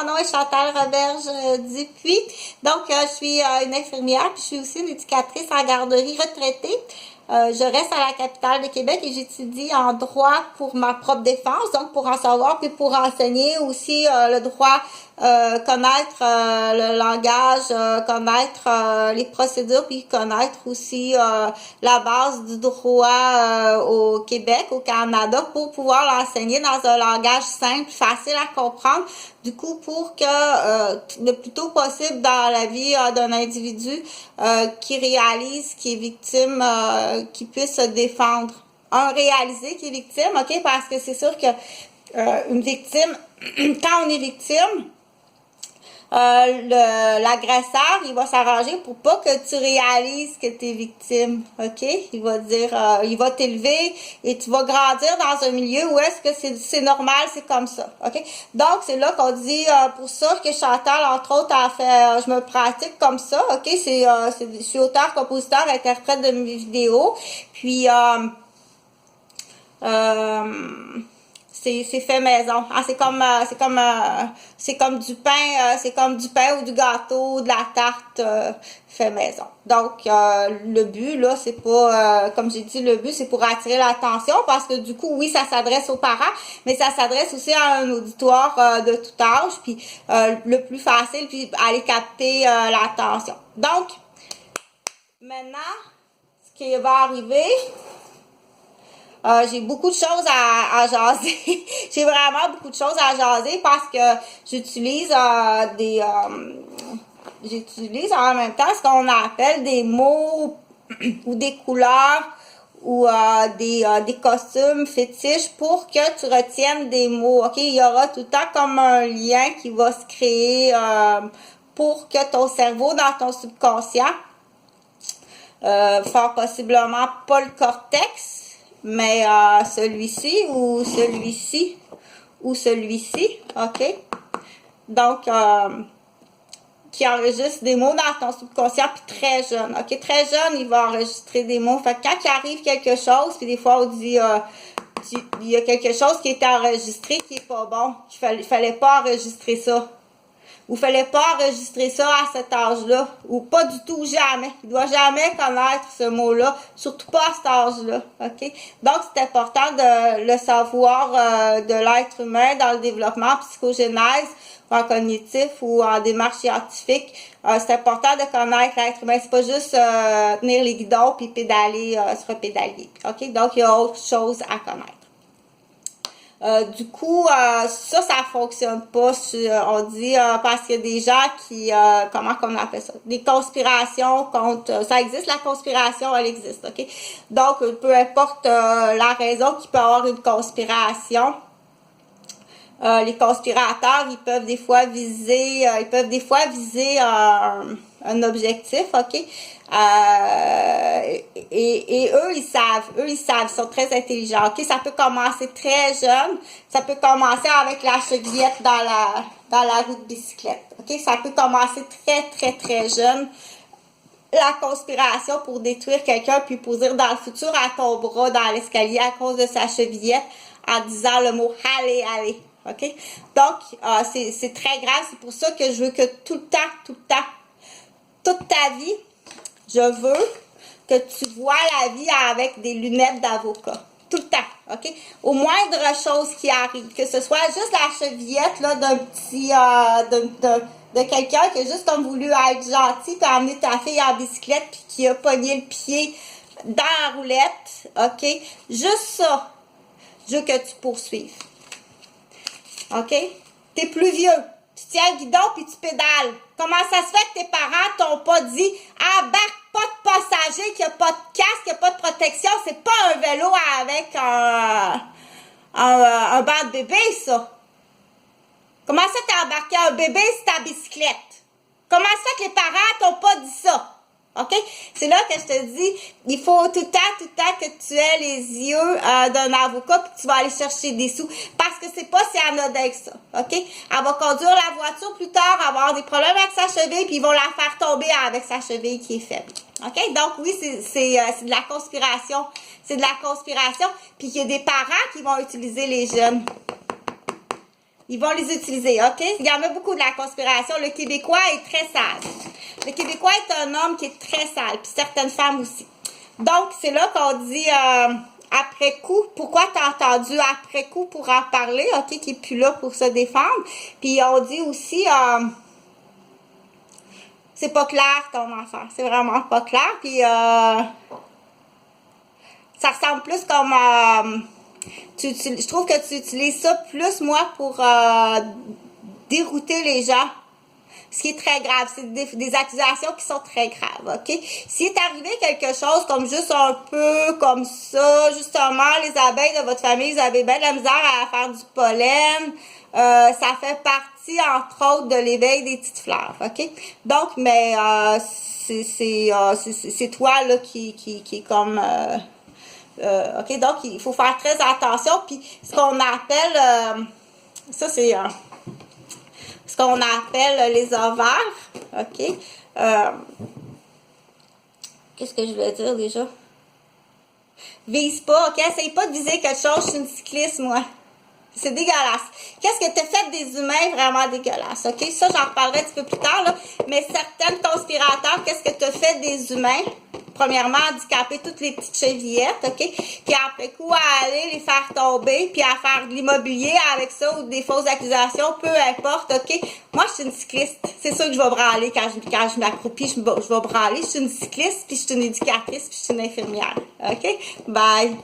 mon nom est Chantal Roberge Dupuis. Donc, je suis une infirmière, puis je suis aussi une éducatrice en garderie retraitée. Je reste à la capitale de Québec et j'étudie en droit pour ma propre défense, donc pour en savoir, puis pour enseigner aussi le droit, connaître le langage, connaître les procédures, puis connaître aussi la base du droit au Québec, au Canada, pour pouvoir l'enseigner dans un langage simple, facile à comprendre. Du coup, pour que le plus tôt possible dans la vie d'un individu qui réalise, qui est victime, qui puisse se défendre. Un réalisé qui est victime, ok, parce que c'est sûr que une victime, quand on est victime, l'agresseur, il va s'arranger pour pas que tu réalises que tu es victime, ok? Il va dire, il va t'élever et tu vas grandir dans un milieu où est-ce que c'est normal, c'est comme ça, ok? Donc, c'est là qu'on dit, pour ça que Chantal, entre autres, a fait, je me pratique comme ça, ok? Je suis auteur, compositeur, interprète de mes vidéos, puis, c'est fait maison. Ah, c'est comme du pain ou du gâteau, de la tarte fait maison. Donc le but là, c'est pas comme j'ai dit, le but c'est pour attirer l'attention parce que du coup oui, ça s'adresse aux parents, mais ça s'adresse aussi à un auditoire de tout âge, puis le plus facile puis aller capter l'attention. Donc maintenant, ce qui va arriver, j'ai beaucoup de choses à jaser. J'ai vraiment beaucoup de choses à jaser parce que j'utilise j'utilise en même temps ce qu'on appelle des mots ou des couleurs ou des costumes fétiches pour que tu retiennes des mots. Ok, il y aura tout le temps comme un lien qui va se créer pour que ton cerveau dans ton subconscient, fort possiblement pas le cortex, mais celui-ci ou celui-ci ou celui-ci, ok? Donc, qui enregistre des mots dans ton subconscient, puis très jeune, ok? Très jeune, il va enregistrer des mots. Fait que quand il arrive quelque chose, puis des fois on dit, il y a quelque chose qui est enregistré qui est pas bon, il fallait pas enregistrer ça. Ou fallait pas enregistrer ça à cet âge-là. Ou pas du tout, jamais. Il doit jamais connaître ce mot-là. Surtout pas à cet âge-là. OK? Donc, c'est important de le savoir de l'être humain dans le développement psychogénèse, ou en cognitif, ou en démarche scientifique. C'est important de connaître l'être humain. C'est pas juste tenir les guidons puis pédaler, se repédaler. OK? Donc, il y a autre chose à connaître. Du coup, ça fonctionne pas. On dit parce qu'il y a des gens qui, comment qu'on appelle ça, des conspirations contre. Ça existe, la conspiration, elle existe, ok. Donc, peu importe la raison qu'il peut y avoir une conspiration, les conspirateurs, ils peuvent des fois viser, un objectif, ok. Et eux, ils savent, ils sont très intelligents, ok. Ça peut commencer très jeune, ça peut commencer avec la chevillette dans la roue de bicyclette, ok. Ça peut commencer très jeune, la conspiration pour détruire quelqu'un puis poser dans le futur à ton bras dans l'escalier à cause de sa chevillette en disant le mot allez. OK? Donc, c'est très grave. C'est pour ça que je veux que tout le temps, toute ta vie, je veux que tu vois la vie avec des lunettes d'avocat. Tout le temps, OK? Au moindre chose qui arrive, que ce soit juste la chevillette là, d'un petit, de quelqu'un qui a juste voulu être gentil puis emmener ta fille en bicyclette puis qui a pogné le pied dans la roulette, OK? Juste ça, je veux que tu poursuives. OK? T'es plus vieux. Tu tiens le guidon puis tu pédales. Comment ça se fait que tes parents t'ont pas dit embarque pas de passager, qu'il n'y a pas de casque, qu'il n'y a pas de protection? C'est pas un vélo avec un banc de bébé, ça. Comment ça t'as embarqué un bébé sur ta bicyclette? Comment ça que les parents t'ont pas dit ça? OK? C'est là que je te dis, il faut tout le temps que tu aies les yeux d'un avocat puis que tu vas aller chercher des sous. Parce que c'est pas si anodin que ça. OK? Elle va conduire la voiture plus tard, avoir des problèmes avec sa cheville puis ils vont la faire tomber avec sa cheville qui est faible. OK? Donc oui, c'est de la conspiration. C'est de la conspiration. Puis il y a des parents qui vont utiliser les jeunes. Ils vont les utiliser, OK? Il y en a beaucoup de la conspiration. Le Québécois est très sale. Le Québécois est un homme qui est très sale, puis certaines femmes aussi. Donc, c'est là qu'on dit après coup. Pourquoi t'as entendu après coup pour en parler, OK? Qui est plus là pour se défendre. Puis on dit aussi... c'est pas clair ton affaire. C'est vraiment pas clair. Puis ça ressemble plus comme... je trouve que tu utilises ça plus, moi, pour dérouter les gens. Ce qui est très grave. C'est des accusations qui sont très graves, OK? S'il est arrivé quelque chose comme juste un peu comme ça, justement, les abeilles de votre famille, vous avez bien de la misère à faire du pollen. Ça fait partie, entre autres, de l'éveil des petites fleurs, OK? Donc, mais c'est toi, là, qui est comme... OK, donc il faut faire très attention. Puis ce qu'on appelle, ça c'est ce qu'on appelle les ovaires. OK. Qu'est-ce que je voulais dire déjà? Vise pas, OK? Essaye pas de viser quelque chose. Je suis une cycliste, moi. C'est dégueulasse. Qu'est-ce que t'as fait des humains vraiment dégueulasses, OK? Ça, j'en reparlerai un petit peu plus tard, là. Mais certains conspirateurs, qu'est-ce que t'as fait des humains? Premièrement, handicaper toutes les petites chevillettes, OK? Puis après coup, à aller les faire tomber, puis à faire de l'immobilier avec ça ou des fausses accusations, peu importe, OK? Moi, je suis une cycliste. C'est sûr que je vais branler quand je m'accroupis, je vais branler. Je suis une cycliste, puis je suis une éducatrice, puis je suis une infirmière, OK? Bye!